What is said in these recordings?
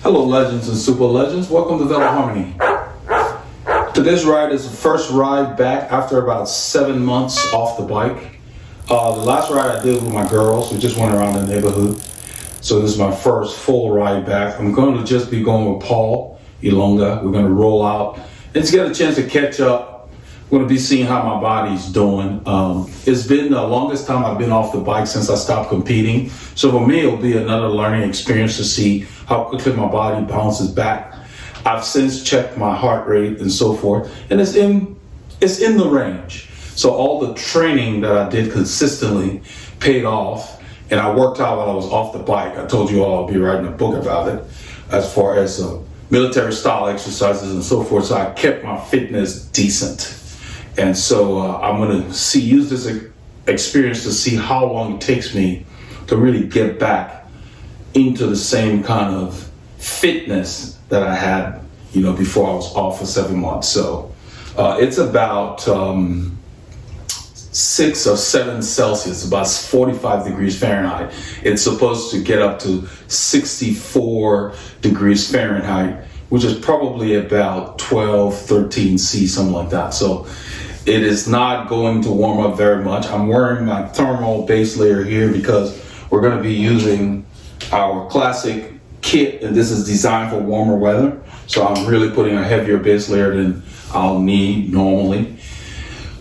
Hello legends and super legends, welcome to Veloharmony. Today's ride is the first ride back after about 7 months off the bike. The last ride I did with my girls, we just went around the neighborhood. So this is my first full ride back. I'm going to just be going with Paul Ilonga. We're going to roll out and just get a chance to catch up. I'm going to be seeing how my body's doing. It's been the longest time I've been off the bike since I stopped competing. So for me, it'll be another learning experience to see how quickly my body bounces back. I've since checked my heart rate and so forth, and it's in the range. So all the training that I did consistently paid off, and I worked out while I was off the bike. I told you all I'll be writing a book about it as far as military style exercises and so forth. So I kept my fitness decent. And so I'm going to use this experience to see how long it takes me to really get back into the same kind of fitness that I had, before I was off for 7 months. So it's about 6 or 7 Celsius, about 45 degrees Fahrenheit. It's supposed to get up to 64 degrees Fahrenheit, which is probably about 12, 13 C, something like that. So it is not going to warm up very much. I'm wearing my thermal base layer here because we're going to be using our classic kit, and this is designed for warmer weather. So I'm really putting a heavier base layer than I'll need normally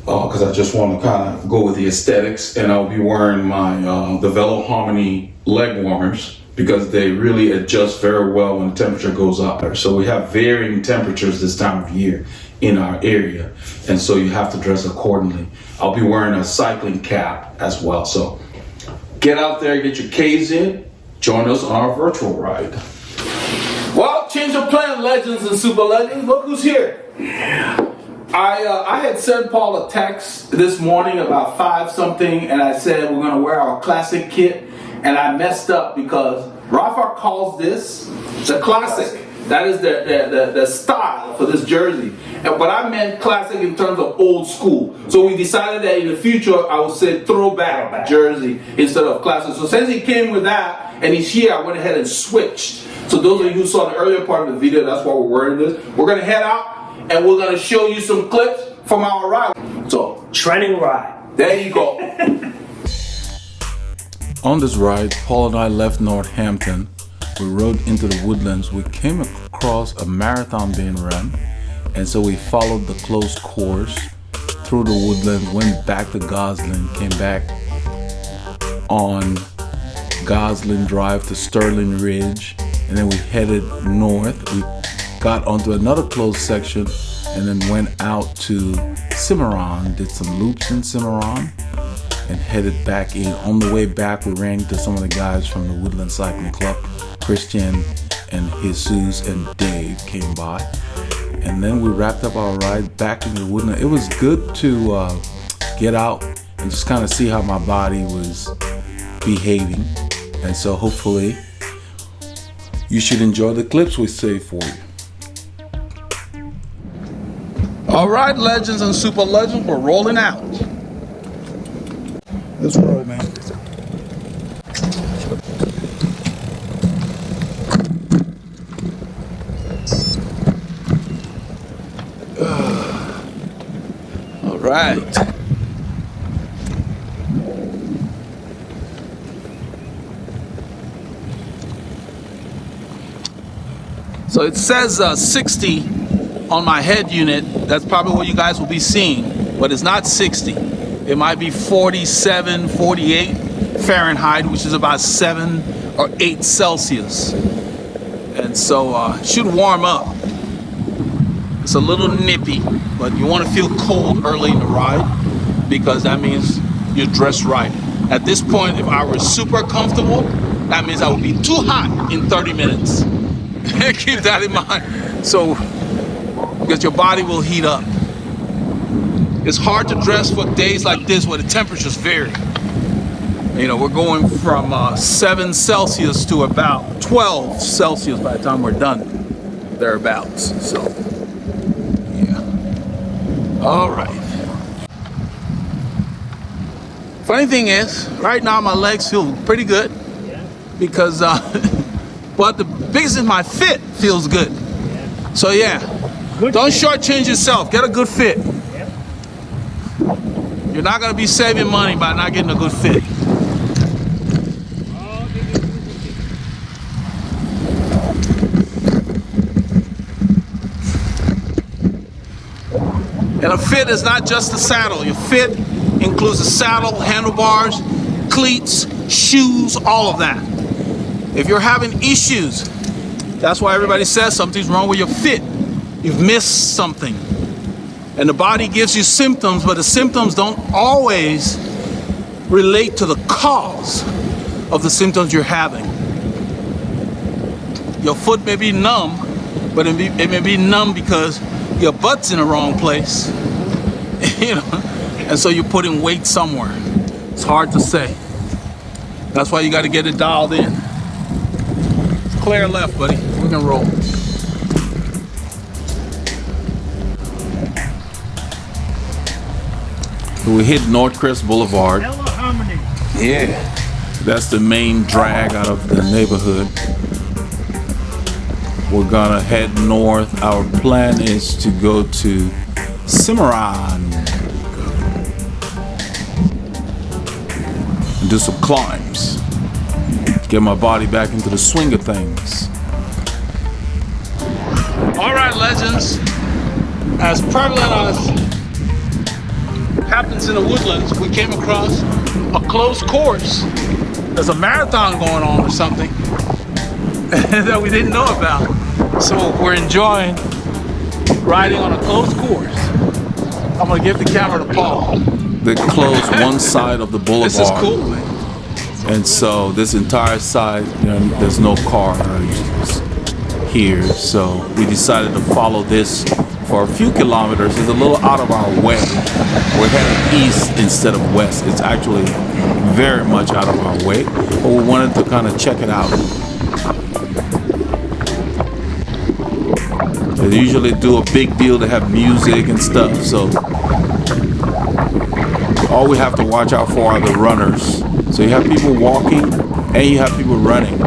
because I just want to kind of go with the aesthetics. And I'll be wearing my the Veloharmony leg warmers because they really adjust very well when the temperature goes up. So we have varying temperatures this time of year in our area, and so you have to dress accordingly. I'll be wearing a cycling cap as well. So get out there, get your K's in, join us on our virtual ride. Well, change of plan, legends and super legends. Look who's here. I had sent Paul a text this morning about 5 something, and I said we're gonna wear our classic kit, and I messed up because Rafa calls this the classic. That is the style for this jersey. But I meant classic in terms of old school. So we decided that in the future I would say throwback jersey instead of classic. So since he came with that and he's here, I went ahead and switched. So those of you who saw the earlier part of the video, that's why we're wearing this. We're going to head out and we're going to show you some clips from our ride. So, training ride. There you go. On this ride, Paul and I left Northampton. We rode into the Woodlands. We came across a marathon being run, and so we followed the closed course through the Woodlands, went back to Goslin, came back on Goslin Drive to Sterling Ridge, and then we headed north. We got onto another closed section and then went out to Cimarron, did some loops in Cimarron, and headed back in. On the way back, we ran into some of the guys from the Woodlands Cycling Club. Christian and Jesus and Dave came by, and then we wrapped up our ride back into the Woodlands. It was good to get out and just kind of see how my body was behaving, and so hopefully you should enjoy the clips we saved for you. All right, legends and super legends, we're rolling out. Let's roll, man. Right. So it says 60 on my head unit. That's probably what you guys will be seeing, but it's not 60. It might be 47, 48 Fahrenheit, which is about 7 or 8 Celsius. And so it should warm up. It's a little nippy, but you want to feel cold early in the ride because that means you're dressed right. At this point, if I were super comfortable, that means I would be too hot in 30 minutes. Keep that in mind. So, because your body will heat up. It's hard to dress for days like this where the temperatures vary. We're going from 7 Celsius to about 12 Celsius by the time we're done, thereabouts. So, all right. Funny thing is, right now my legs feel pretty good because But the biggest is my fit feels good. So yeah, don't shortchange yourself. Get a good fit. You're not gonna be saving money by not getting a good fit. And a fit is not just the saddle. Your fit includes the saddle, handlebars, cleats, shoes, all of that. If you're having issues, that's why everybody says something's wrong with your fit. You've missed something. And the body gives you symptoms, but the symptoms don't always relate to the cause of the symptoms you're having. Your foot may be numb, but it may be numb because your butt's in the wrong place, you know, and so you're putting weight somewhere. It's hard to say. That's why you got to get it dialed in. It's clear left, buddy. We can roll. We hit Northcrest Boulevard. Veloharmony. Yeah, that's the main drag out of the neighborhood. We're gonna head north. Our plan is to go to Cimarron and do some climbs. Get my body back into the swing of things. All right, legends. As prevalent as happens in the Woodlands, we came across a closed course. There's a marathon going on or something that we didn't know about. So we're enjoying riding on a closed course. I'm gonna give the camera to Paul. They closed one side of the boulevard. This is cool, man. And so this entire side, you know, there's no cars here. So we decided to follow this for a few kilometers. It's a little out of our way. We're heading east instead of west. It's actually very much out of our way, but we wanted to kind of check it out. They usually do a big deal to have music and stuff, so all we have to watch out for are the runners. So you have people walking and you have people running.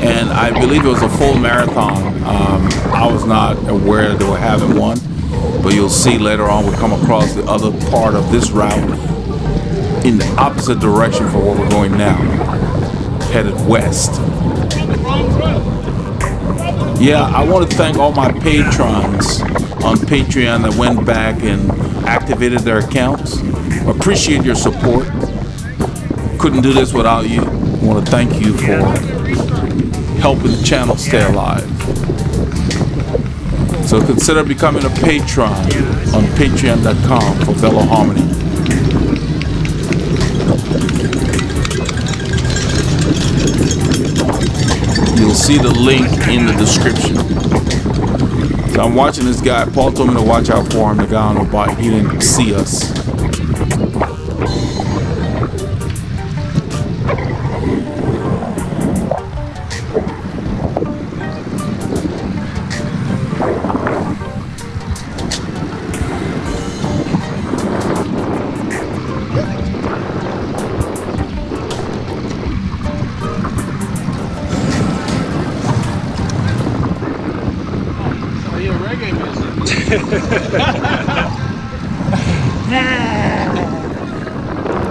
And I believe it was a full marathon. I was not aware they were having one, but you'll see later on we come across the other part of this route in the opposite direction for where we're going now, headed west. Yeah, I want to thank all my patrons on Patreon that went back and activated their accounts. Appreciate your support. Couldn't do this without you. I want to thank you for helping the channel stay alive. So consider becoming a patron on patreon.com for Veloharmony. You'll see the link in the description. So I'm watching this guy. Paul told me to watch out for him, the guy on the bike. He didn't see us.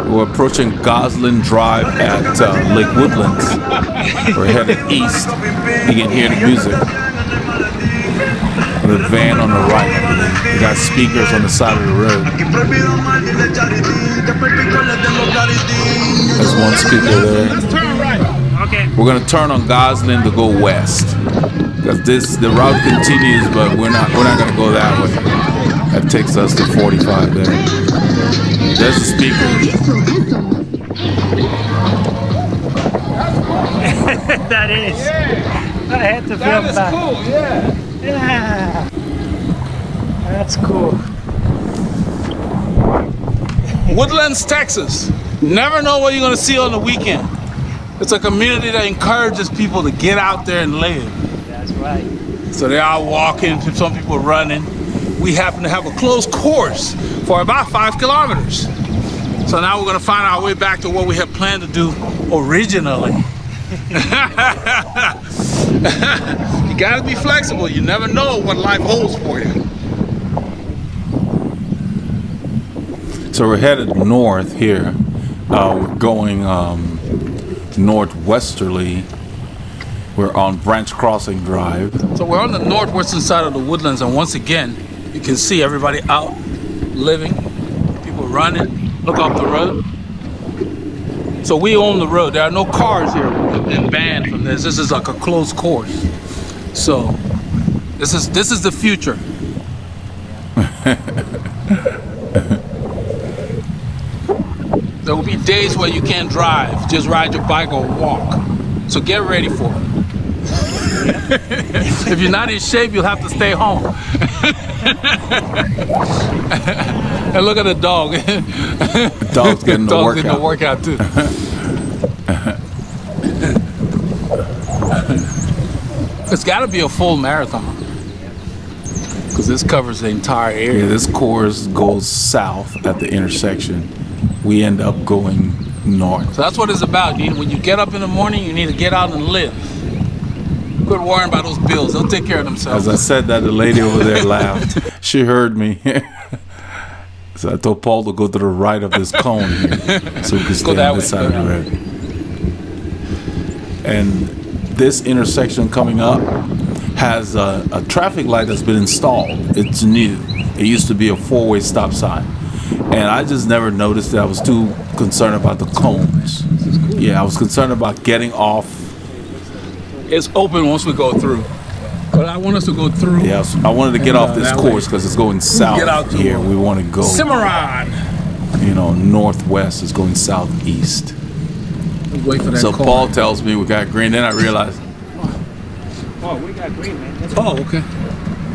We're approaching Goslin Drive at Lake Woodlands. We're headed east. You can hear the music. The van on the right. We got speakers on the side of the road. There's one speaker there. Okay. We're gonna turn on Goslin to go west. Because the route continues, but we're not gonna go that way. That takes us to 45 there. There's the speaker. That is. I had to film that. That is cool, yeah. Yeah. That's cool. Woodlands, Texas. Never know what you're gonna see on the weekend. It's a community that encourages people to get out there and live. That's right. So they're out walking, some people running. We happen to have a closed course for about 5 kilometers. So now we're gonna find our way back to what we had planned to do originally. You gotta be flexible. You never know what life holds for you. So we're headed north here. We're going northwesterly. We're on Branch Crossing Drive. So we're on the northwestern side of the Woodlands, and once again, you can see everybody out living, people running. Look off the road. So we own the road. There are no cars here. We've been banned from this. This is like a closed course. So this is the future. There will be days where you can't drive. Just ride your bike or walk. So get ready for it. If you're not in shape, you'll have to stay home. And look at the dog. The dog's getting the workout. Getting the workout too. It's got to be a full marathon because this covers the entire area. Yeah, this course goes south at the intersection. We end up going north. So that's what it's about. When you get up in the morning, you need to get out and live. Quit worrying about those bills. They'll take care of themselves. As I said that, the lady over there laughed. She heard me. So I told Paul to go to the right of this cone here so we could stay on this side of the road. And this intersection coming up has a traffic light that's been installed. It's new. It used to be a four-way stop sign. And I just never noticed it. I was too concerned about the cones. Yeah, I was concerned about getting off. It's open once we go through. But I want us to go through. Yeah, so I wanted to get off this course because it's going south here. We want to go. Cimarron. Northwest is going southeast. Wait for that so corner. Paul tells me we got green. Then I realized. Oh, we got green, man. Okay.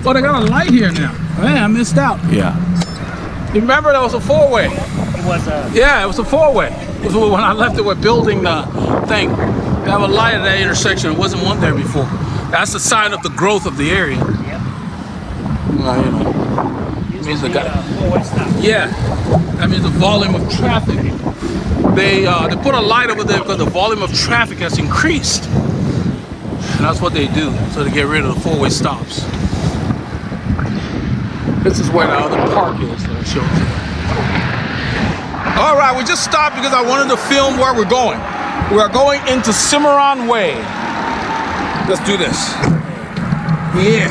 Oh, they got a light here now. Man, I missed out. Yeah. You remember that was a four-way? It was Yeah, it was a four-way. It was when I left it, we're building the thing. They have a light at that intersection. There wasn't one there before. That's a sign of the growth of the area. Yep. It means the guy. Yeah, that means the volume of traffic. They put a light over there because the volume of traffic has increased. And that's what they do, so they get rid of the four-way stops. This is where the other park is that I showed you. All right, we just stopped because I wanted to film where we're going. We are going into Cimarron Way. Let's do this. Yeah.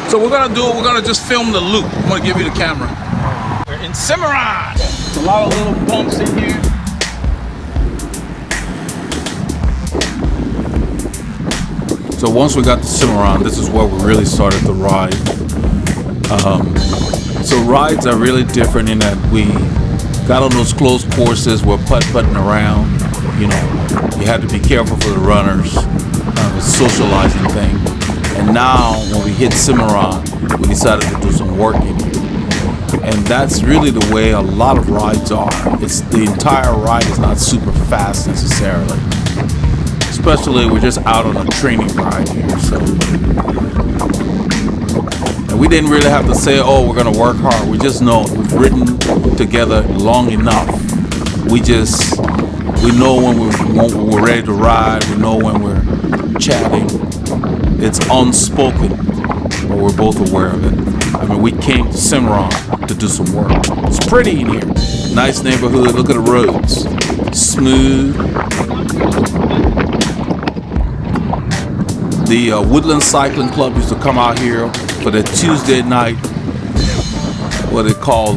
So we're gonna just film the loop. I'm gonna give you the camera. We're in Cimarron. There's a lot of little bumps in here. So once we got to Cimarron, this is where we really started the ride. So rides are really different in that we got on those closed courses, we're putt-putting around. You had to be careful for the runners. The socializing thing. And now when we hit Cimarron, we decided to do some work in here. And that's really the way a lot of rides are. It's the entire ride is not super fast necessarily. Especially we're just out on a training ride here, so. And we didn't really have to say, oh, we're gonna work hard. We just know we've ridden together long enough. We know when we're ready to ride. We know when we're chatting. It's unspoken, but we're both aware of it. I mean, we came to Cimarron to do some work. It's pretty in here. Nice neighborhood. Look at the roads. Smooth. The Woodlands Cycling Club used to come out here for the Tuesday night, what they call,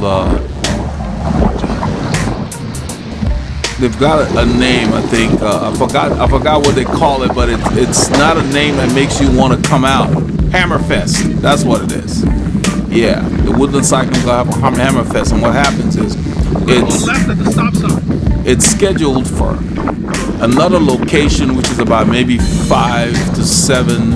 they've got a name, I think. I forgot what they call it, but it's not a name that makes you want to come out. Hammerfest, that's what it is. Yeah, the Woodlands Cycling Club have a Hammerfest, and what happens is it's scheduled for another location, which is about maybe 5 to 7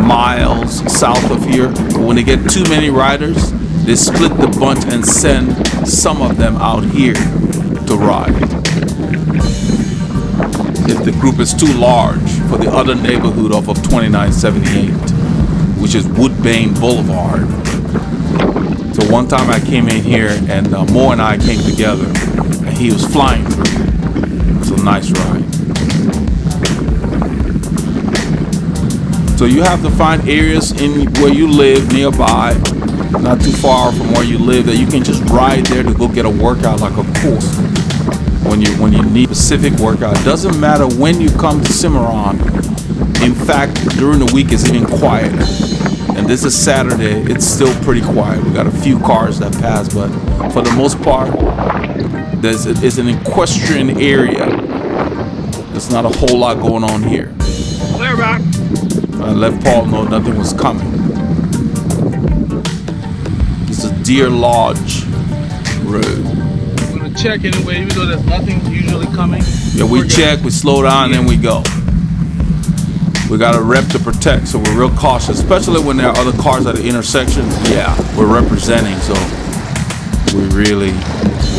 miles south of here. But when they get too many riders, they split the bunch and send some of them out here to ride. If the group is too large for the other neighborhood off of 2978. which is Woodbane Boulevard. So one time I came in here and Mo and I came together and he was flying through. It was a nice ride. So you have to find areas in where you live nearby, not too far from where you live, that you can just ride there to go get a workout, like a course. When you need a specific workout, it doesn't matter when you come to Cimarron. In fact, during the week it's even quieter. And this is Saturday, it's still pretty quiet. We got a few cars that pass, but for the most part, it's an equestrian area. There's not a whole lot going on here. Clear back. I let Paul know nothing was coming. This is Deer Lodge Road. We're gonna check anyway, even though there's nothing usually coming. Yeah, we check, we slow down, and then we go. We got a rep to protect, so we're real cautious, especially when there are other cars at the intersection. Yeah, we're representing, so we're really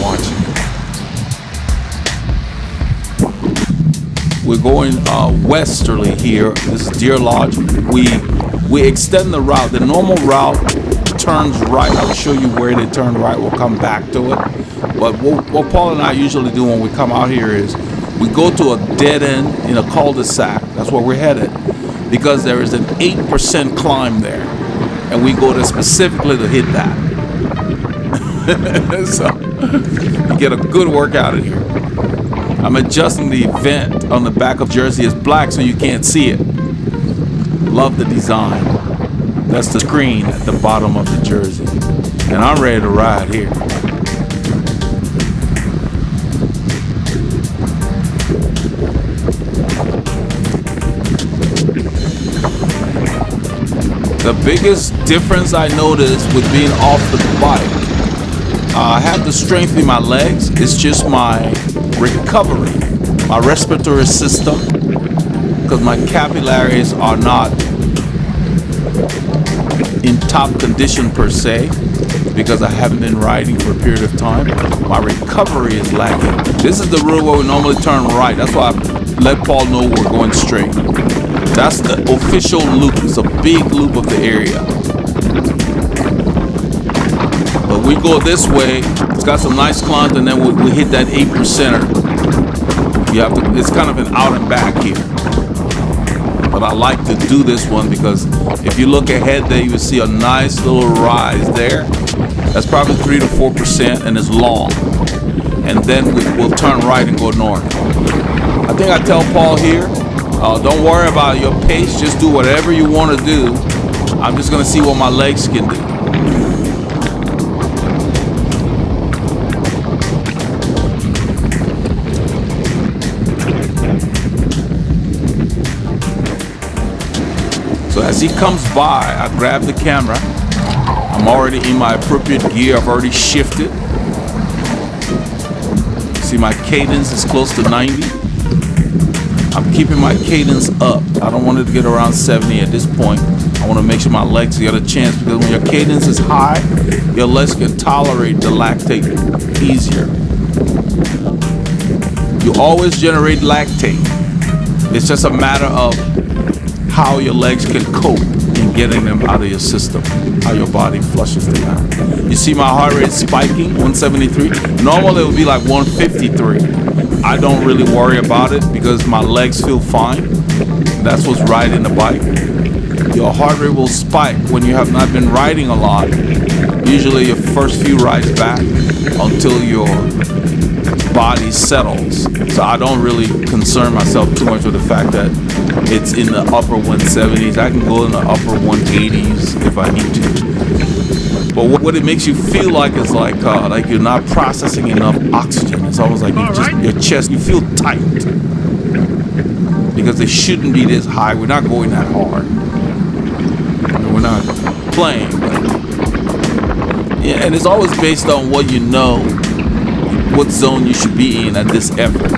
watching. We're going westerly here. This is Deer Lodge. We extend the route. The normal route turns right. I'll show you where they turn right. We'll come back to it. But what Paul and I usually do when we come out here is we go to a dead end in a cul-de-sac. That's where we're headed, because there is an 8% climb there, and we go there specifically to hit that. So you get a good workout in here. I'm adjusting the vent on the back of Jersey. It's black so you can't see it. Love the design. That's the screen at the bottom of the Jersey. And I'm ready to ride here. The biggest difference I noticed with being off the bike, I have the strength in my legs. It's just my recovery, my respiratory system, because my capillaries are not in top condition per se, because I haven't been riding for a period of time. My recovery is lacking. This is the road where we normally turn right. That's why I let Paul know we're going straight. That's the official loop. It's a big loop of the area. But we go this way. It's got some nice climbs, and then we hit that 8%er. You have to. It's kind of an out and back here. But I like to do this one because if you look ahead there, you will see a nice little rise there. That's probably 3 to 4%, and it's long. And then we'll turn right and go north. I think I tell Paul here, don't worry about your pace. Just do whatever you want to do. I'm just going to see what my legs can do. So as he comes by, I grab the camera. I'm already in my appropriate gear. I've already shifted. See, my cadence is close to 90. I'm keeping my cadence up. I don't want it to get around 70 at this point. I want to make sure my legs get a chance, because when your cadence is high, your legs can tolerate the lactate easier. You always generate lactate. It's just a matter of how your legs can cope in getting them out of your system, how your body flushes them out. You see my heart rate spiking, 173. Normally it would be like 153. I don't really worry about it because my legs feel fine. That's what's riding the bike. Your heart rate will spike when you have not been riding a lot. Usually your first few rides back until your body settles. So I don't really concern myself too much with the fact that it's in the upper 170s. I can go in the upper 180s if I need to. But what it makes you feel like is like you're not processing enough oxygen. It's almost like your chest, you feel tight. Because it shouldn't be this high. We're not going that hard. We're not playing. Yeah, and it's always based on what you know, what zone you should be in at this effort.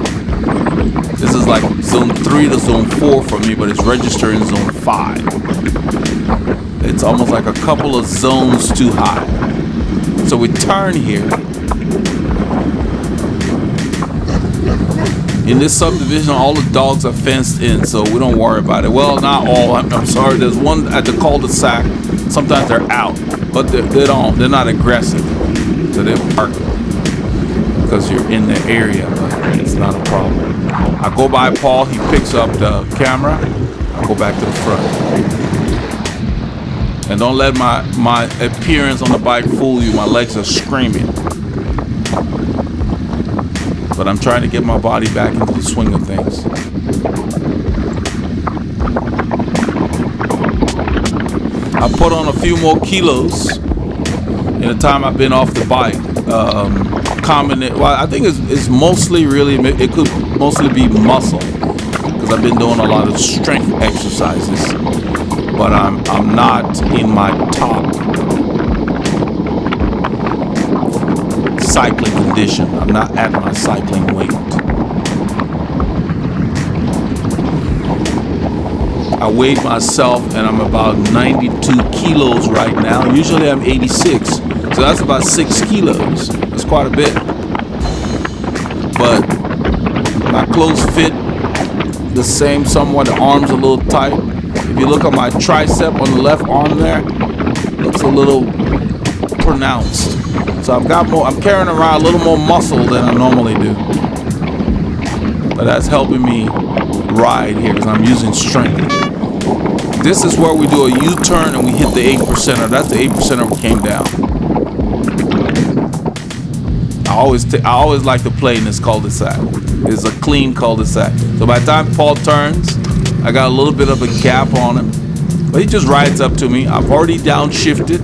This is like zone 3 to zone 4 for me, but it's registered in zone 5. It's almost like a couple of zones too high. So we turn here. In this subdivision, all the dogs are fenced in, so we don't worry about it. Well, not all. I'm sorry. There's one at the cul-de-sac. Sometimes they're out, but they're not aggressive. So they bark because you're in the area, but it's not a problem. I go by Paul. He picks up the camera. I go back to the front. And don't let my appearance on the bike fool you. My legs are screaming. But I'm trying to get my body back into the swing of things. I put on a few more kilos in the time I've been off the bike. Well, I think it's mostly really, it could mostly be muscle, because I've been doing a lot of strength exercises. But I'm not in my top cycling condition. I'm not at my cycling weight. I weighed myself and I'm about 92 kilos right now. Usually I'm 86, so that's about 6 kilos. That's quite a bit. But my clothes fit the same somewhat. The arms a little tight. If you look at my tricep on the left arm there, it looks a little pronounced. So I'm carrying around a little more muscle than I normally do. But that's helping me ride here because I'm using strength. This is where we do a U-turn and we hit the 8%er. That's the 8%er we came down. I always like to play in this cul-de-sac. It's a clean cul-de-sac. So by the time Paul turns, I got a little bit of a gap on him. But he just rides up to me. I've already downshifted.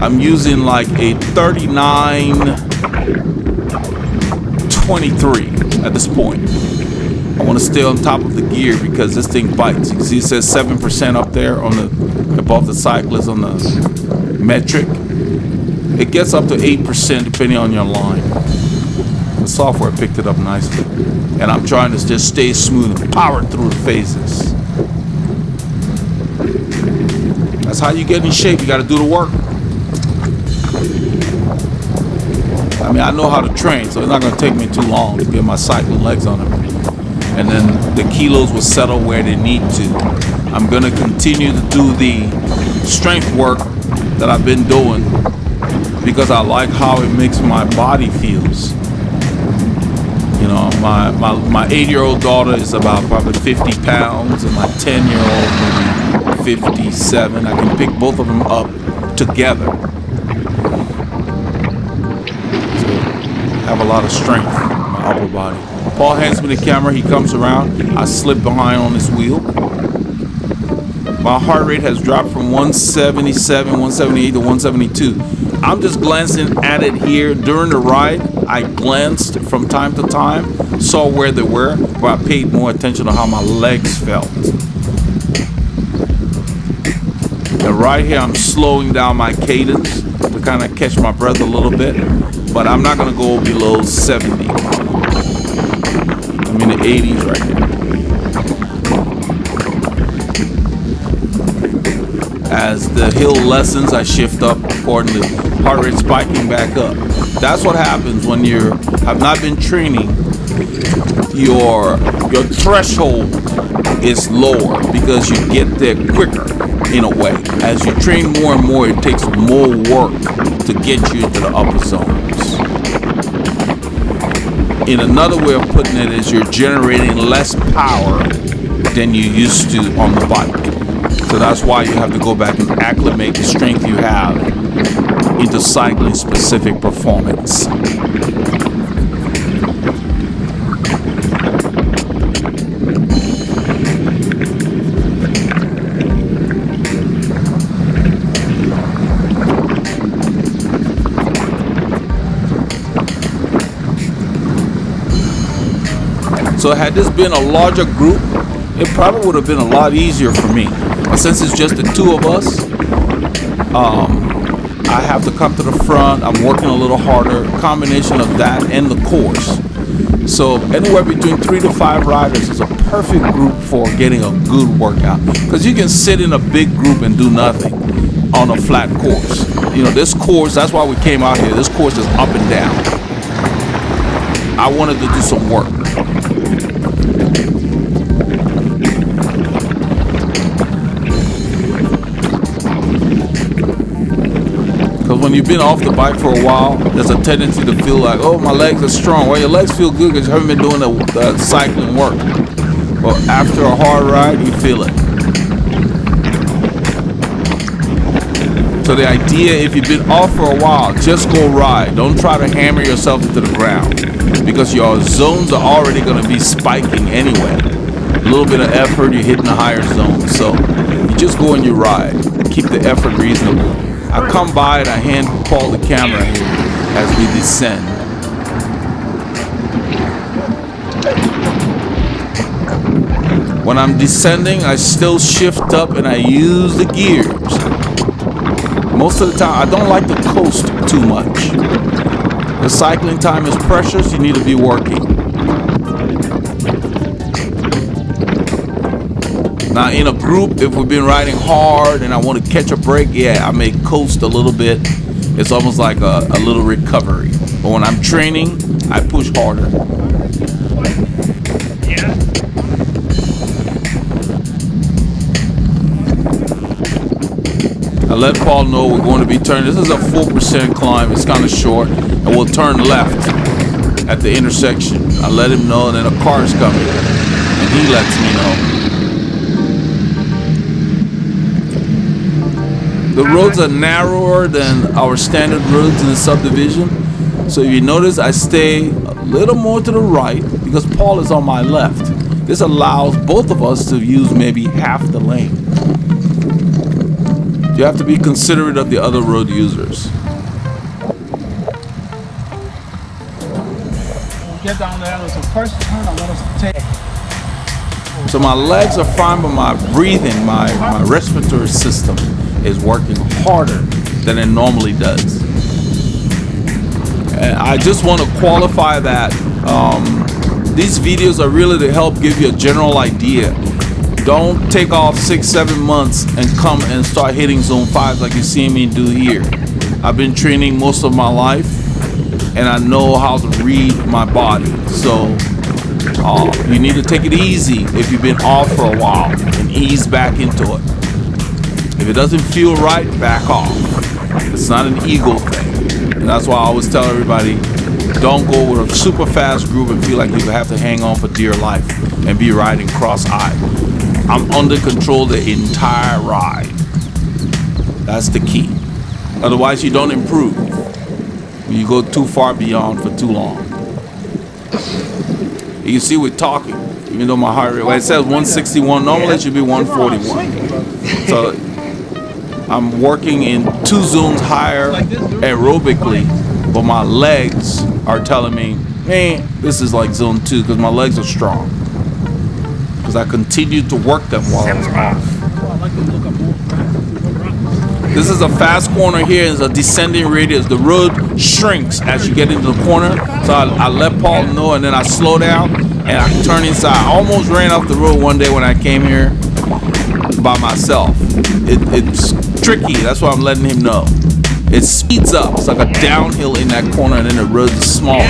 I'm using like a 39.23 at this point. I want to stay on top of the gear because this thing bites. You can see it says 7% up there on the above the cyclist on the metric. It gets up to 8% depending on your line. The software picked it up nicely. And I'm trying to just stay smooth and power through the phases. That's how you get in shape. You got to do the work. I mean, I know how to train, so it's not going to take me too long to get my cycling legs on it. And then the kilos will settle where they need to. I'm going to continue to do the strength work that I've been doing because I like how it makes my body feels. You know, my 8-year-old daughter is about probably 50 pounds, and my 10-year-old maybe 57. I can pick both of them up together. Have a lot of strength in my upper body. Paul hands me the camera. He comes around. I slip behind on his wheel. My heart rate has dropped from 177, 178 to 172. I'm just glancing at it here during the ride. I glanced from time to time, saw where they were, but I paid more attention to how my legs felt. And right here, I'm slowing down my cadence to kind of catch my breath a little bit. But I'm not going to go below 70. I'm in the 80s right now. As the hill lessens, I shift up according to heart rate spiking back up. That's what happens when you have not been training. Your threshold is lower because you get there quicker in a way. As you train more and more, it takes more work to get you into the upper zones. In another way of putting it is you're generating less power than you used to on the bike. So that's why you have to go back and acclimate the strength you have into cycling specific performance. So had this been a larger group, it probably would have been a lot easier for me. But since it's just the two of us, I have to come to the front. I'm working a little harder, combination of that and the course. So anywhere between 3 to 5 riders is a perfect group for getting a good workout. Because you can sit in a big group and do nothing on a flat course. You know, this course, that's why we came out here. This course is up and down. I wanted to do some work. when you've been off the bike for a while, there's a tendency to feel like, oh, my legs are strong. Well, your legs feel good because you haven't been doing the cycling work. But after a hard ride, you feel it. So the idea, if you've been off for a while, just go ride. Don't try to hammer yourself into the ground because your zones are already going to be spiking anyway. A little bit of effort, you're hitting the higher zones. So you just go and you ride. Keep the effort reasonable. I come by and I hand Paul the camera here as we descend. When I'm descending, I still shift up and I use the gears. Most of the time, I don't like to coast too much. The cycling time is precious, you need to be working. Now in a group, if we've been riding hard and I want to catch a break, yeah, I may coast a little bit. It's almost like a little recovery. But when I'm training, I push harder. I let Paul know we're going to be turning. This is a 4% climb. It's kind of short. And we'll turn left at the intersection. I let him know, and then a car's coming. And he lets me know. The roads are narrower than our standard roads in the subdivision. So if you notice, I stay a little more to the right because Paul is on my left. This allows both of us to use maybe half the lane. You have to be considerate of the other road users. Get down there. There's a first turn I want us to take. So my legs are fine, but my breathing, my respiratory system is working harder than it normally does. And I just want to qualify that these videos are really to help give you a general idea. Don't take off 6-7 months and come and start hitting zone 5 like you see me do here. I've been training most of my life and I know how to read my body. So you need to take it easy if you've been off for a while and ease back into it. If it doesn't feel right, back off. It's not an ego thing. And that's why I always tell everybody, don't go with a super fast group and feel like you have to hang on for dear life and be riding cross-eyed. I'm under control the entire ride. That's the key. Otherwise, you don't improve. You go too far beyond for too long. You can see we're talking, even though my heart rate, well, it says 161, normally it should be 141. So I'm working in 2 zones higher aerobically, but my legs are telling me, man, this is like zone 2 because my legs are strong. Because I continued to work them while I was off. This is a fast corner here. It's a descending radius. The road shrinks as you get into the corner. So I let Paul know, and then I slow down and I turn inside. I almost ran off the road one day when I came here by myself. It's tricky. That's why I'm letting him know. It speeds up. It's like a downhill in that corner, and then the road is smaller.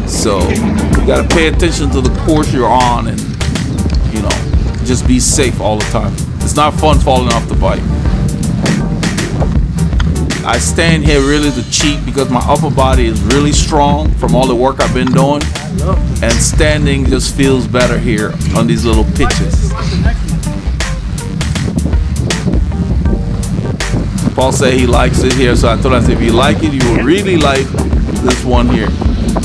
So you got to pay attention to the course you're on and, you know, just be safe all the time. It's not fun falling off the bike. I stand here really to cheat because my upper body is really strong from all the work I've been doing. And standing just feels better here on these little pitches. Paul said he likes it here, so I told him, if you like it, you will really like this one here.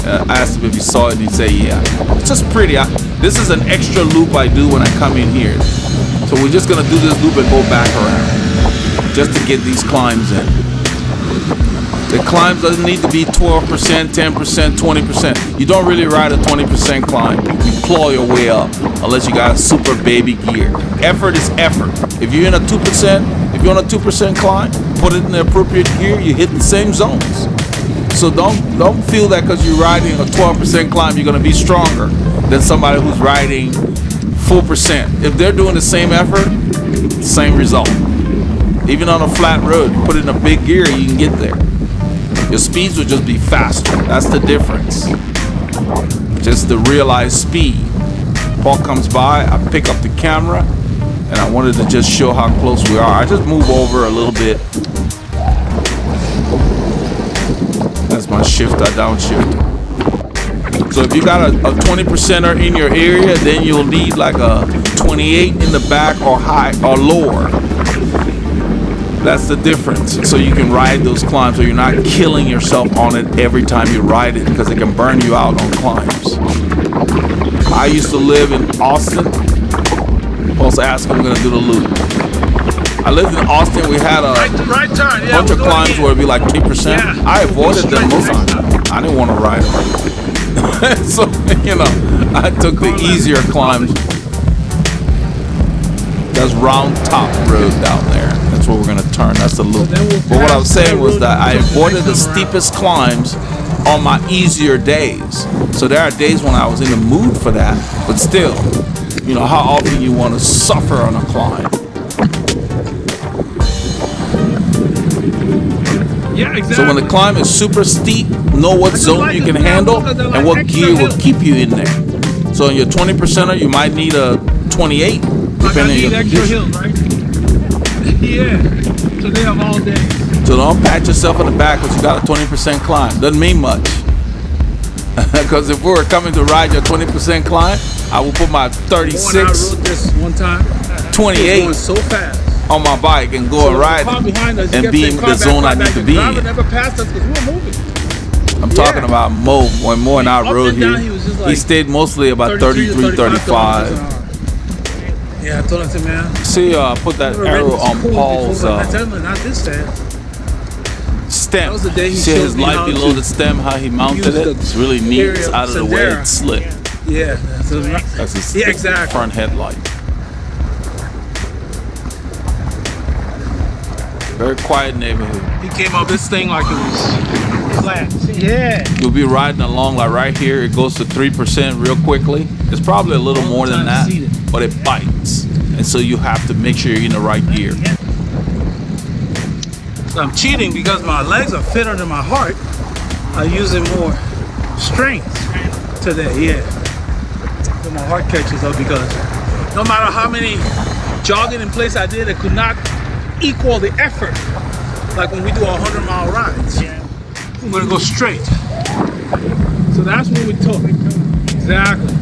I asked him if he saw it, and he'd say, yeah. It's just pretty. This is an extra loop I do when I come in here. So we're just going to do this loop and go back around just to get these climbs in. The climbs doesn't need to be 12%, 10%, 20%. You don't really ride a 20% climb. You claw your way up unless you got a super baby gear. Effort is effort. If you're in a 2%, if you're on a 2% climb, put it in the appropriate gear, you hit the same zones. So don't feel that because you're riding a 12% climb, you're going to be stronger than somebody who's riding 4%. If they're doing the same effort, same result. Even on a flat road, put it in a big gear, you can get there. Your speeds will just be faster. That's the difference. Just the realized speed. Paul comes by, I pick up the camera, and I wanted to just show how close we are. I just move over a little bit. my shifter, downshifter. So if you got a 20%er in your area, then you'll need like a 28 in the back or high or lower. That's the difference. So you can ride those climbs so you're not killing yourself on it every time you ride it, because it can burn you out on climbs. I used to live in Austin. Also ask I'm gonna do the loop. I lived in Austin. We had a right turn. Yeah, bunch of climbs where it'd be like 8%. Yeah. I avoided them most of the time. I didn't want to ride them. So, you know, I took the easier climbs. That's Round Top Road down there. That's where we're gonna turn. That's the loop. But what I was saying was that I avoided the steepest climbs on my easier days. So there are days when I was in the mood for that, but still, you know, how often you want to suffer on a climb. Yeah, exactly. So when the climb is super steep, know what zone you can handle and what gear will keep you in there. So in your 20%er, you might need a 28, depending on your extra condition. hills, right? Yeah. So they have all day. So don't pat yourself on the back because you got a 20% climb. Doesn't mean much. Because if we were coming to ride your 20% climb, I will put my 36, I rode this one time. 28 going so fast on my bike and go and ride and be in the zone I need to be in. Never passed us because we were moving. I'm talking about Mo. When Mo and I rode here, he stayed mostly about 33, 35. Yeah, I told him, man. See, put that arrow on Paul's not this fast. stem. That was the day he See showed his me light how below to the stem, how he mounted it? It's really neat. It's out of the way, it's slick. Yeah, That's his exactly. front headlight. Very quiet neighborhood. He came up this thing like it was flat. Yeah. You'll be riding along like right here. It goes to 3% real quickly. It's probably a little more than that, but it bites. And so you have to make sure you're in the right gear. So I'm cheating because my legs are fitter than my heart. I'm using more strength today, yeah. So my heart catches up because no matter how many jogging in place I did, it could not equal the effort. Like when we do 100-mile rides. We're gonna go straight. So that's what we took. Exactly.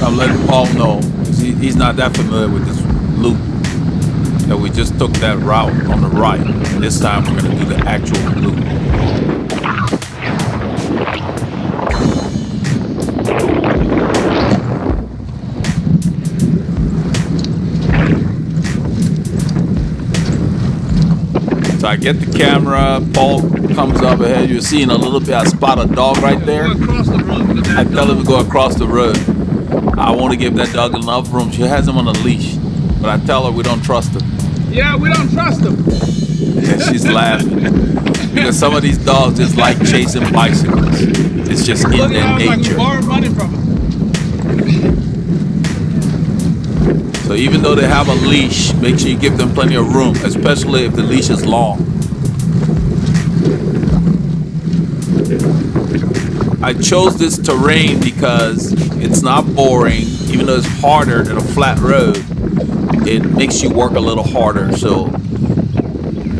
I'm letting Paul know, 'cause he's not that familiar with this loop, that we just took that route on the right. And this time we're gonna do the actual loop. So I get the camera, Paul comes up ahead, you're seeing a little bit, I spot a dog right there. I tell him to go across the road. I want to give that dog enough room. She has him on a leash, but I tell her we don't trust him. Yeah, we don't trust him. And she's laughing. Because some of these dogs just like chasing bicycles. It's just in their nature. Borrow money from him. So even though they have a leash, make sure you give them plenty of room, especially if the leash is long. I chose this terrain because it's not boring, even though it's harder than a flat road. It makes you work a little harder. So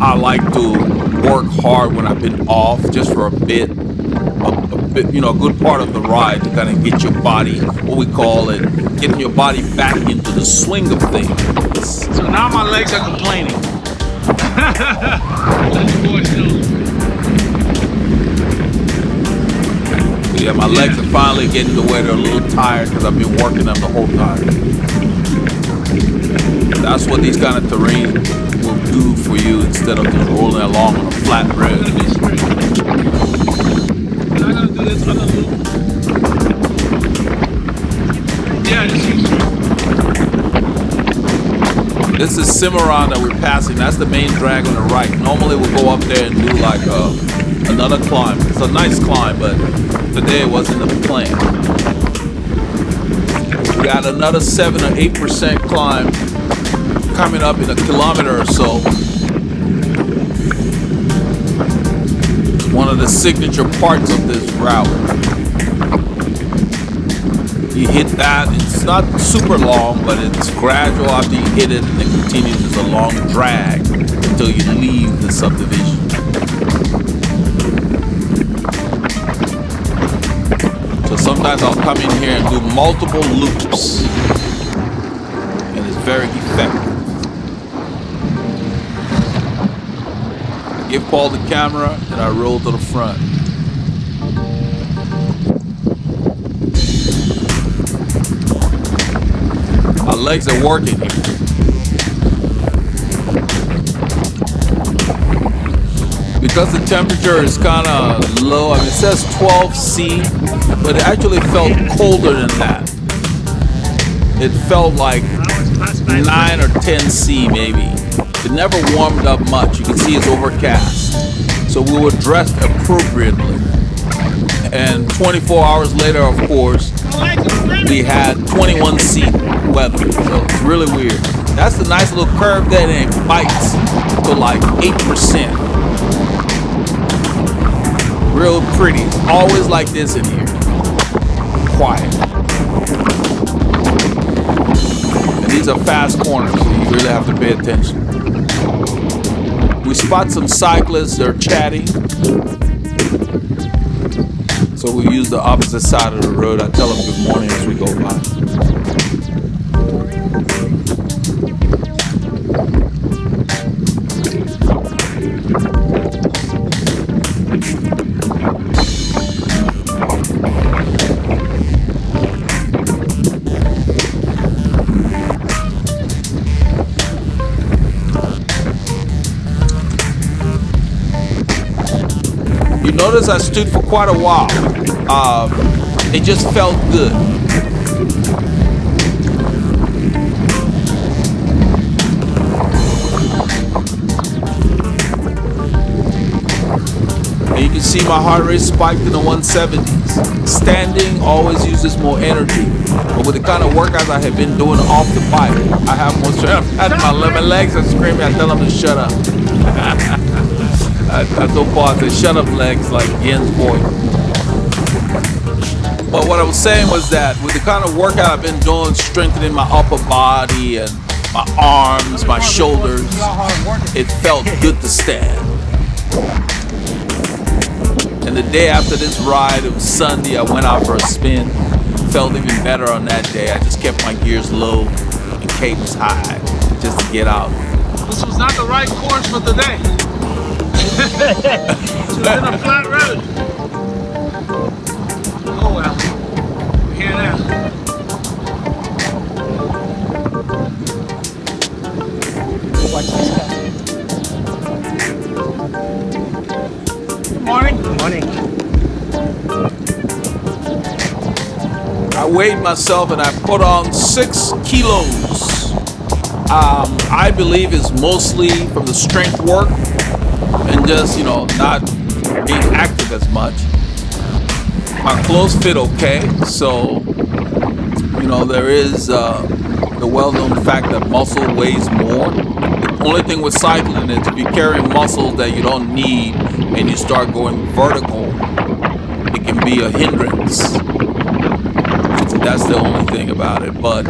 I like to work hard when I've been off, just for a bit, you know, a good part of the ride to kind of get your body, what we call it, getting your body back into the swing of things. So now my legs are complaining. Let the boys know. Yeah, my legs are finally getting to where they're a little tired because I've been working them the whole time. That's what these kind of terrain will do for you instead of just rolling along on a flat road. I'm gonna do this on the loop. Yeah, just use it. This is Cimarron that we're passing. That's the main drag on the right. Normally we'll go up there and do like another climb. It's a nice climb, but today it wasn't the plan. We got another 7 or 8% climb coming up in a kilometer or so. It's one of the signature parts of this route. You hit that, it's not super long, but it's gradual after you hit it, and it continues as a long drag until you leave the subdivision. sometimes I'll come in here and do multiple loops. And it's very effective. I give Paul the camera and I roll to the front. My legs are working here. Because the temperature is kind of low, I mean, it says 12 C, but it actually felt colder than that. It felt like 9 or 10 C maybe. It never warmed up much. You can see it's overcast. So we were dressed appropriately. And 24 hours later, of course, we had 21 C weather. So it's really weird. That's the nice little curve there, and it bites to like 8%. Real pretty. Always like this in here. Quiet. And these are fast corners, so you really have to pay attention. We spot some cyclists, they're chatting. So we use the opposite side of the road. I tell them good morning as we go by. You notice I stood for quite a while. It just felt good. And you can see my heart rate spiked in the 170s. Standing always uses more energy. But with the kind of workouts I have been doing off the bike, I have more strength. My legs are screaming. I tell them to shut up. I told Paul, I said, shut up, legs, like Yen's boy. But what I was saying was that with the kind of workout I've been doing, strengthening my upper body and my arms, my shoulders, it felt good to stand. And the day after this ride, it was Sunday, I went out for a spin. Felt even better on that day. I just kept my gears low and cadence high just to get out. This was not the right course for today. It's in a flat road. Oh well, we're here now. Watch this guy. Good morning. Good morning. I weighed myself and I put on 6 kilos. I believe it's mostly from the strength work and just, not being active as much. My clothes fit okay, so, there is the well-known fact that muscle weighs more. The only thing with cycling is if you're carrying muscles that you don't need and you start going vertical, it can be a hindrance. That's the only thing about it. But,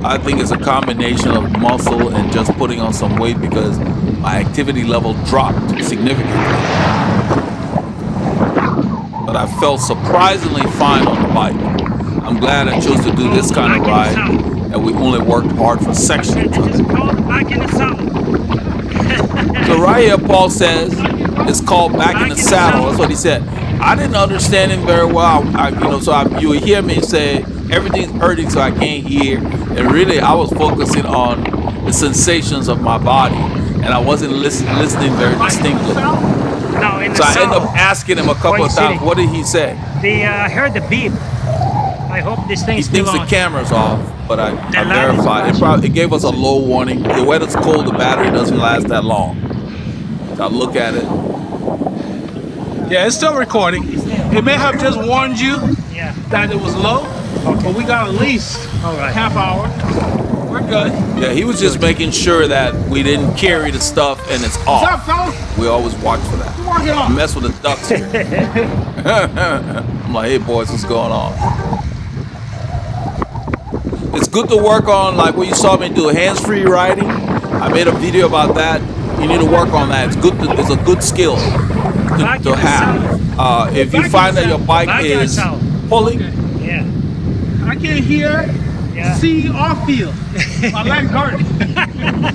I think it's a combination of muscle and just putting on some weight because my activity level dropped significantly. But I felt surprisingly fine on the bike. I'm glad I chose to do this kind of ride, and we only worked hard for sections of it. So right here, Paul says, it's called back in the saddle. That's what he said. I didn't understand him very well. You would hear me say, everything's hurting, so I can't hear. And really, I was focusing on the sensations of my body, and I wasn't listening very distinctly. No, in the So I ended south. up asking him a couple of times, what did he say? I heard the beep. I hope this He thing's still thinks the on. camera's off, but I light is verified. It gave us a low warning. The weather's cold, the battery doesn't last that long. So I look at it. Yeah, it's still recording. It may have just warned you Yeah. that it was low, but we got at least All right. half hour. We're good. Yeah, he was just making sure that we didn't carry the stuff and it's What's up, off. fellas? We always watch for that. Work it I on. mess with the ducks here. I'm like, hey boys, what's going on? It's good to work on, like what you saw me do, hands-free riding. I made a video about that. You need to work on that. It's good. It's a good skill to have. If you find that your bike is pulling, Yeah. I can't hear, see, or feel. My legs hurt.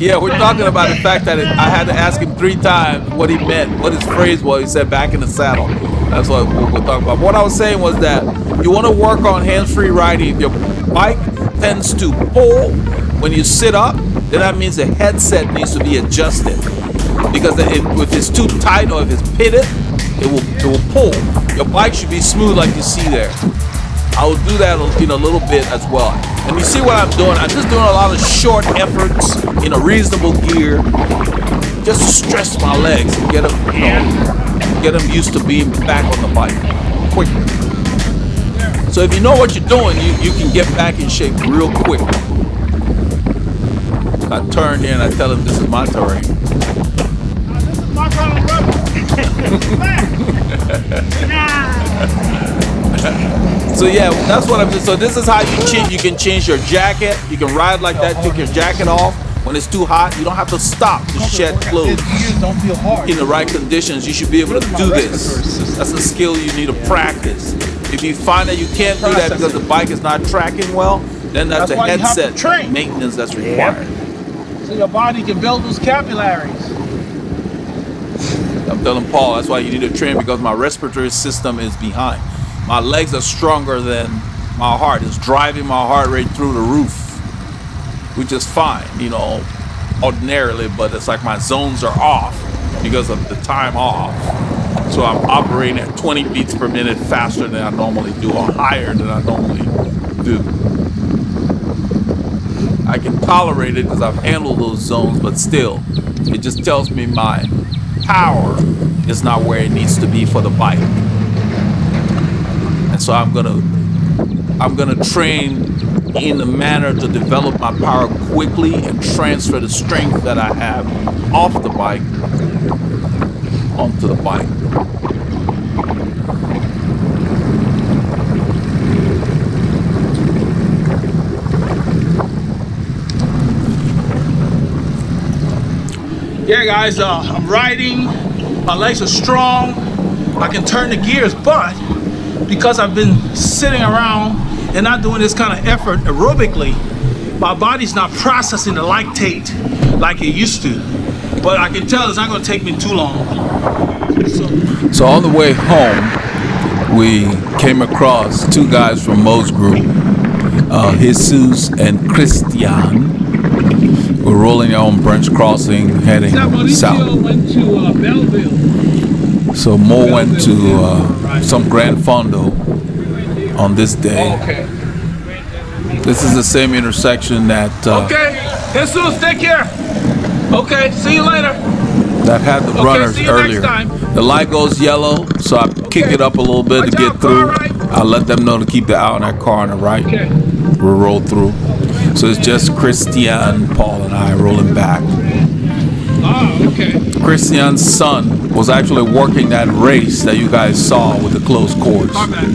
yeah, we're talking about the fact that I had to ask him 3 times what he meant, what his phrase was. He said back in the saddle. That's what we're talking about. What I was saying was that you want to work on hands-free riding. If your bike tends to pull when you sit up, then that means the headset needs to be adjusted. Because if it's too tight or if it's pitted, it will pull. Your bike should be smooth like you see there. I will do that in a little bit as well. And you see what I'm doing? I'm just doing a lot of short efforts in a reasonable gear, just to stress my legs and get them used to being back on the bike quicker. So if you know what you're doing, you can get back in shape real quick. I turn in, I tell him this is my terrain. This is my kind of rubber. So yeah, that's what I'm doing. So this is how you can change your jacket. You can ride like that, take your jacket off. When it's too hot, you don't have to stop to shed clothes. Don't feel hard. In the right conditions, you should be able to do this. That's a skill you need to practice. If you find that you can't do that because the bike is not tracking well, then that's a headset maintenance that's required. So your body can build those capillaries. I'm telling Paul, that's why you need to train, because my respiratory system is behind. My legs are stronger than my heart. It's driving my heart rate through the roof, which is fine, ordinarily, but it's like my zones are off because of the time off. So I'm operating at 20 beats per minute faster than I normally do, or higher than I normally do. I can tolerate it because I've handled those zones, but still, it just tells me my power is not where it needs to be for the bike. And so I'm gonna train in a manner to develop my power quickly and transfer the strength that I have off the bike onto the bike. Yeah, guys, I'm riding. My legs are strong. I can turn the gears, but because I've been sitting around and not doing this kind of effort aerobically, my body's not processing the lactate like it used to. But I can tell it's not going to take me too long. So on the way home, we came across 2 guys from Mo's group, Jesus and Christian. We're rolling on Branch Crossing, heading south. Went to Belleville. So Mo went to some Grand Fondo on this day. Okay. This is the same intersection that Okay. Jesus, take care. Okay, see you later. that had the runners see you earlier. next time. The light goes yellow, so I kick it up a little bit to get through. I let them know to keep the eye on that car on the right. Okay. We'll roll through. So it's just Christian, Paul, and I rolling back. Oh, okay. Christian's son was actually working that race that you guys saw with the closed course.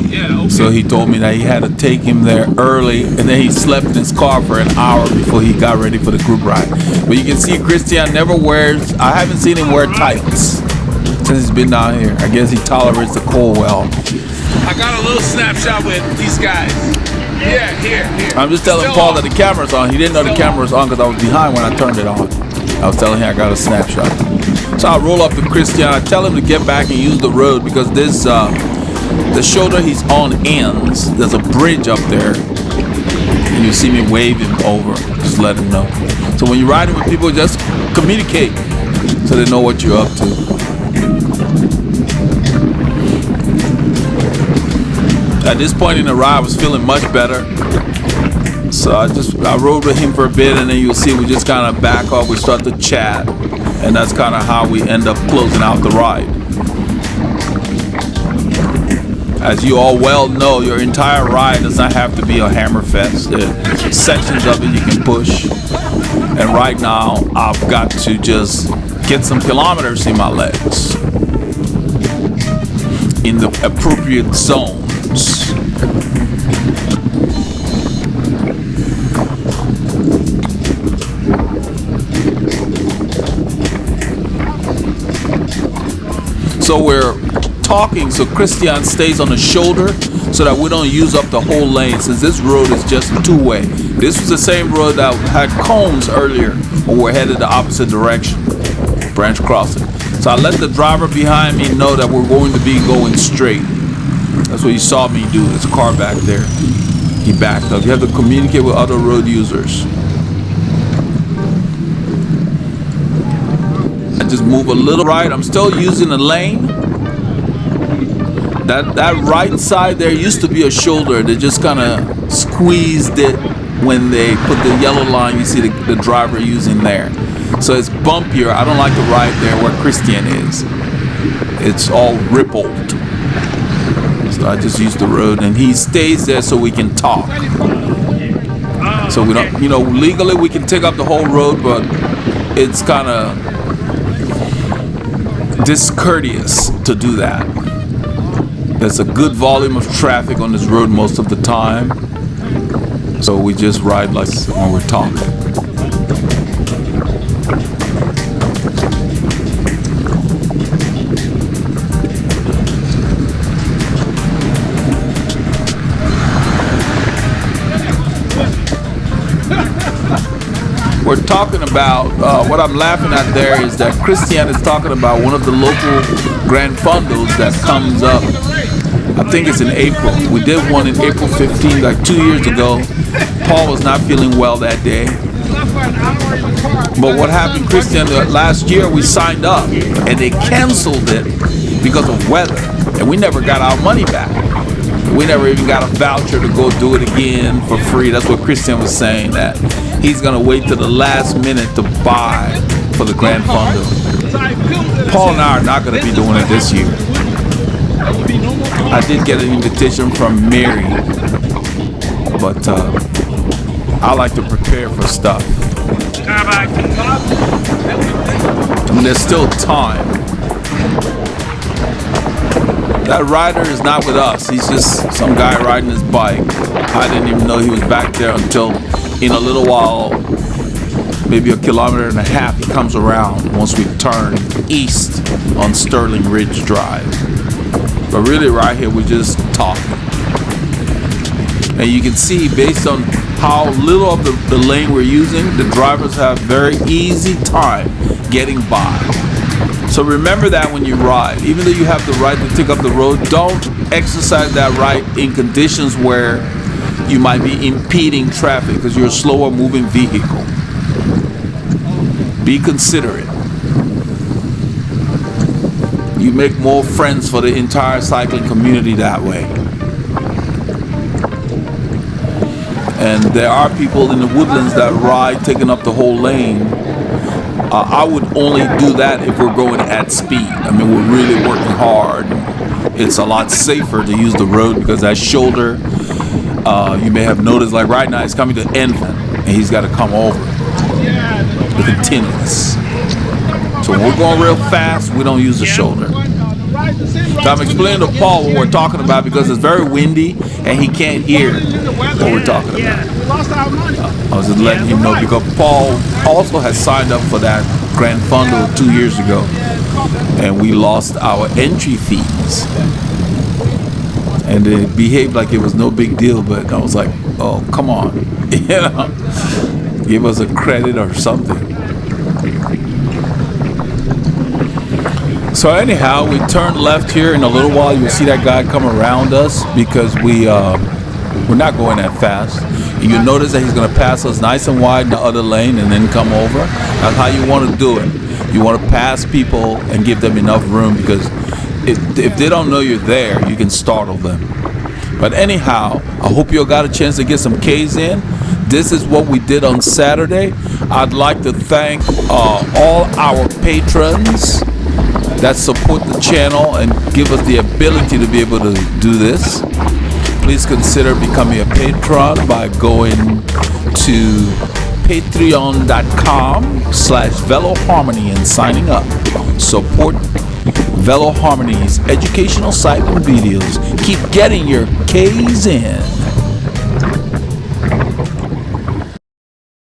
Yeah, okay. So he told me that he had to take him there early, and then he slept in his car for an hour before he got ready for the group ride. But you can see Christian never wears, I haven't seen him wear tights since he's been down here. I guess he tolerates the cold well. I got a little snapshot with these guys. Yeah, here. I'm just telling Still Paul on. that the camera's on. He didn't know the camera was on because I was behind when I turned it on. I was telling him I got a snapshot. So I roll up to Christian. I tell him to get back and use the road because this, the shoulder he's on ends. There's a bridge up there. And you see me wave him over. Just let him know. So when you're riding with people, just communicate so they know what you're up to. At this point in the ride, I was feeling much better. So I rode with him for a bit, and then you'll see we just kind of back off. We start to chat, and that's kind of how we end up closing out the ride. As you all well know, your entire ride does not have to be a hammer fest. There's sections of it you can push. And right now, I've got to just get some kilometers in my legs in the appropriate zones. So we're talking, so Christian stays on the shoulder so that we don't use up the whole lane, since this road is just two-way. This was the same road that had cones earlier when we're headed the opposite direction, branch crossing. So I let the driver behind me know that we're going to be going straight. That's what you saw me do. There's a car back there. He backed up. You have to communicate with other road users. I just move a little right. I'm still using the lane. That right side there used to be a shoulder. They just kind of squeezed it when they put the yellow line you see the driver using there. So it's bumpier. I don't like the ride there where Christian is. It's all rippled. So I just use the road, and he stays there so we can talk. So we don't, legally we can take up the whole road, but it's kind of discourteous to do that. There's a good volume of traffic on this road most of the time, so we just ride like when we're talking. We're talking about, what I'm laughing at there is that Christian is talking about one of the local Grand Fondos that comes up. I think it's in April. We did one in April 15, like 2 years ago. Paul was not feeling well that day. But what happened, Christian, last year we signed up and they canceled it because of weather. And we never got our money back. We never even got a voucher to go do it again for free. That's what Christian was saying, that he's going to wait till the last minute to buy for the Grand Fondo. Paul and I are not going to be doing it this year. I did get an invitation from Mary, but I like to prepare for stuff. I mean, there's still time. That rider is not with us. He's just some guy riding his bike. I didn't even know he was back there until in a little while, maybe 1.5 kilometers, he comes around once we turn east on Sterling Ridge Drive. But really right here, we're just talking. And you can see, based on how little of the lane we're using, the drivers have very easy time getting by. So remember that when you ride. Even though you have the right to take up the road, don't exercise that right in conditions where you might be impeding traffic because you're a slower moving vehicle. Be considerate. You make more friends for the entire cycling community that way. And there are people in the Woodlands that ride taking up the whole lane. I would only do that if we're going at speed. I mean, we're really working hard. It's a lot safer to use the road because that shoulder, you may have noticed, like right now, it's coming to Enfield, and he's got to come over. The continuous. So when we're going real fast, we don't use the shoulder. So I'm explaining to Paul what we're talking about because it's very windy and he can't hear what we're talking about. I was just letting him know because Paul also has signed up for that Grand Fondo 2 years ago and we lost our entry fees. And they behaved like it was no big deal, but I was like, oh, come on. Give us a credit or something. So anyhow, we turn left here. In a little while, you'll see that guy come around us because we're not going that fast. And you'll notice that he's going to pass us nice and wide in the other lane and then come over. That's how you want to do it. You want to pass people and give them enough room because if they don't know you're there, you can startle them. But anyhow, I hope you got a chance to get some Ks in. This is what we did on Saturday. I'd like to thank all our patrons that support the channel and give us the ability to be able to do this. Please consider becoming a patron by going to patreon.com/Veloharmony and signing up. Support Veloharmony's educational cycling videos. Keep getting your K's in.